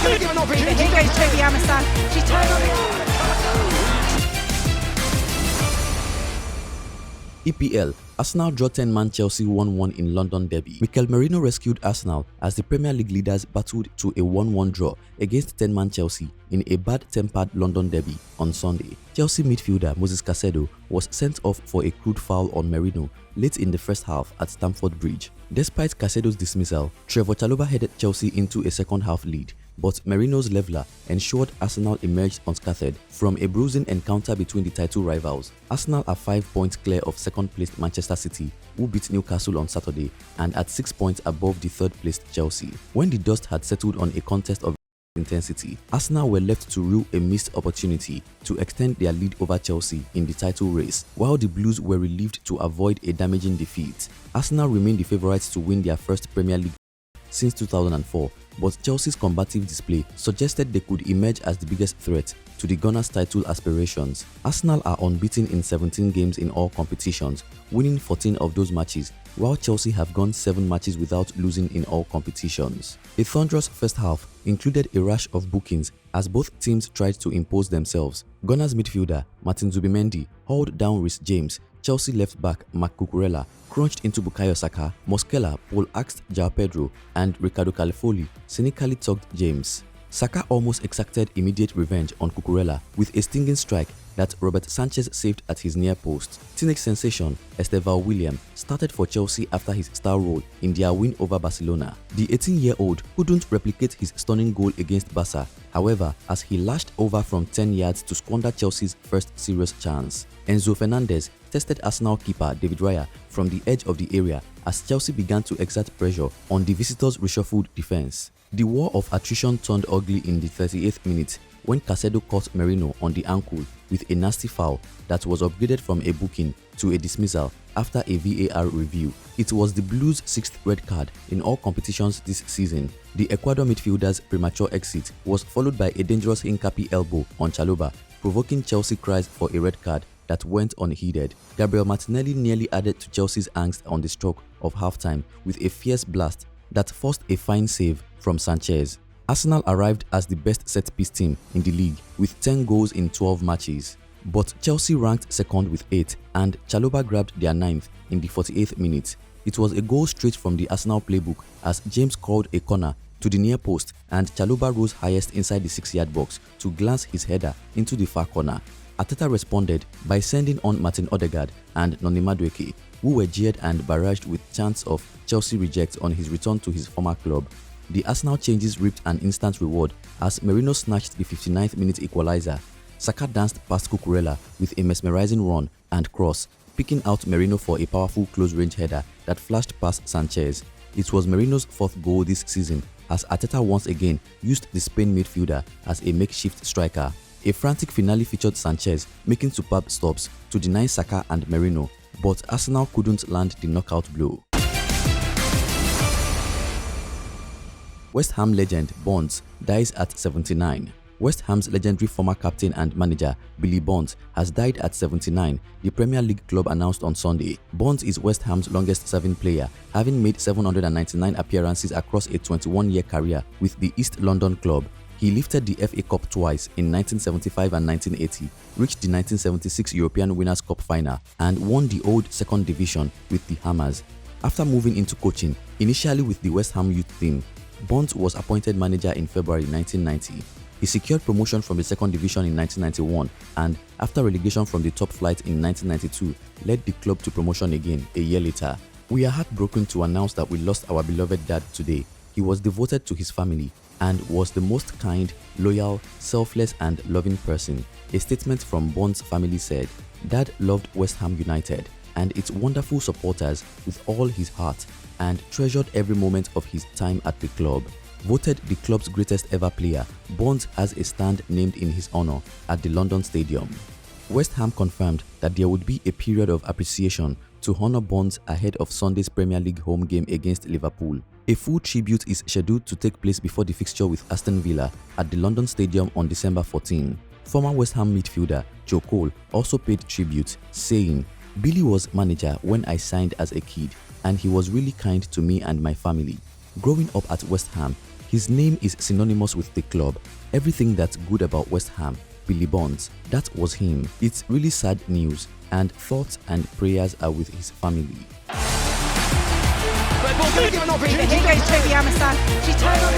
going to give an opportunity. Here goes Toby Amerson. She turned on it. EPL, Arsenal draw 10-man Chelsea 1-1 in London derby. Mikel Merino rescued Arsenal as the Premier League leaders battled to a 1-1 draw against 10-man Chelsea in a bad-tempered London derby on Sunday. Chelsea midfielder Moses Caicedo was sent off for a crude foul on Merino late in the first half at Stamford Bridge. Despite Caicedo's dismissal, Trevor Chalobah headed Chelsea into a second-half lead, but Merino's leveler ensured Arsenal emerged unscathed from a bruising encounter between the title rivals. Arsenal are 5 points clear of second-placed Manchester City, who beat Newcastle on Saturday, and at 6 points above the third-placed Chelsea. When the dust had settled on a contest of intensity, Arsenal were left to rue a missed opportunity to extend their lead over Chelsea in the title race, while the Blues were relieved to avoid a damaging defeat. Arsenal remained the favourites to win their first Premier League since 2004, but Chelsea's combative display suggested they could emerge as the biggest threat to the Gunners' title aspirations. Arsenal are unbeaten in 17 games in all competitions, winning 14 of those matches, while Chelsea have gone 7 matches without losing in all competitions. A thunderous first half included a rush of bookings as both teams tried to impose themselves. Gunners midfielder Martin Zubimendi hauled down Reece James. Chelsea left back Marc Cucurella crunched into Bukayo Saka. Mosquera pole-axed João Pedro, and Ricardo Califoli cynically tugged James. Saka almost exacted immediate revenge on Cucurella with a stinging strike that Robert Sanchez saved at his near post. Teenage sensation Estevao William started for Chelsea after his star role in their win over Barcelona. The 18-year-old couldn't replicate his stunning goal against Barca, however, as he lashed over from 10 yards to squander Chelsea's first serious chance. Enzo Fernandez tested Arsenal keeper David Raya from the edge of the area as Chelsea began to exert pressure on the visitors' reshuffled defense. The war of attrition turned ugly in the 38th minute when Caicedo caught Merino on the ankle with a nasty foul that was upgraded from a booking to a dismissal after a VAR review. It was the Blues' 6th red card in all competitions this season. The Ecuador midfielder's premature exit was followed by a dangerous Hincapi elbow on Chalobah, provoking Chelsea cries for a red card that went unheeded. Gabriel Martinelli nearly added to Chelsea's angst on the stroke of halftime with a fierce blast that forced a fine save from Sanchez. Arsenal arrived as the best set-piece team in the league with 10 goals in 12 matches. But Chelsea ranked second with 8, and Chalobah grabbed their 9th in the 48th minute. It was a goal straight from the Arsenal playbook as James called a corner to the near post and Chalobah rose highest inside the 6-yard box to glance his header into the far corner. Arteta responded by sending on Martin Odegaard and Noni Madueke, who were jeered and barraged with chants of Chelsea rejects on his return to his former club. The Arsenal changes reaped an instant reward as Merino snatched the 59th minute equalizer. Saka danced past Cucurella with a mesmerizing run and cross, picking out Merino for a powerful close-range header that flashed past Sanchez. It was Merino's 4th goal this season as Arteta once again used the Spain midfielder as a makeshift striker. A frantic finale featured Sanchez making superb stops to deny Saka and Merino, but Arsenal couldn't land the knockout blow. West Ham legend Bonds dies at 79. West Ham's legendary former captain and manager Billy Bonds has died at 79, the Premier League club announced on Sunday. Bonds is West Ham's longest-serving player, having made 799 appearances across a 21-year career with the East London club. He lifted the FA Cup twice in 1975 and 1980, reached the 1976 European Winners' Cup final, and won the old second division with the Hammers. After moving into coaching, initially with the West Ham youth team, Bonds was appointed manager in February 1990. He secured promotion from the second division in 1991 and, after relegation from the top flight in 1992, led the club to promotion again a year later. We are heartbroken to announce that we lost our beloved dad today. He was devoted to his family and was the most kind, loyal, selfless and loving person. A statement from Bonds' family said, "Dad loved West Ham United and its wonderful supporters with all his heart and treasured every moment of his time at the club." Voted the club's greatest ever player, Bonds has a stand named in his honor at the London Stadium. West Ham confirmed that there would be a period of appreciation to honor Bonds ahead of Sunday's Premier League home game against Liverpool. A full tribute is scheduled to take place before the fixture with Aston Villa at the London Stadium on December 14. Former West Ham midfielder Joe Cole also paid tribute, saying, "Billy was manager when I signed as a kid, and he was really kind to me and my family. Growing up at West Ham, His name is synonymous with the club. Everything that's good about West Ham, Billy Bonds, that was him. It's really sad news, and thoughts and prayers are with his family. Here goes Toby Amerson. She turned on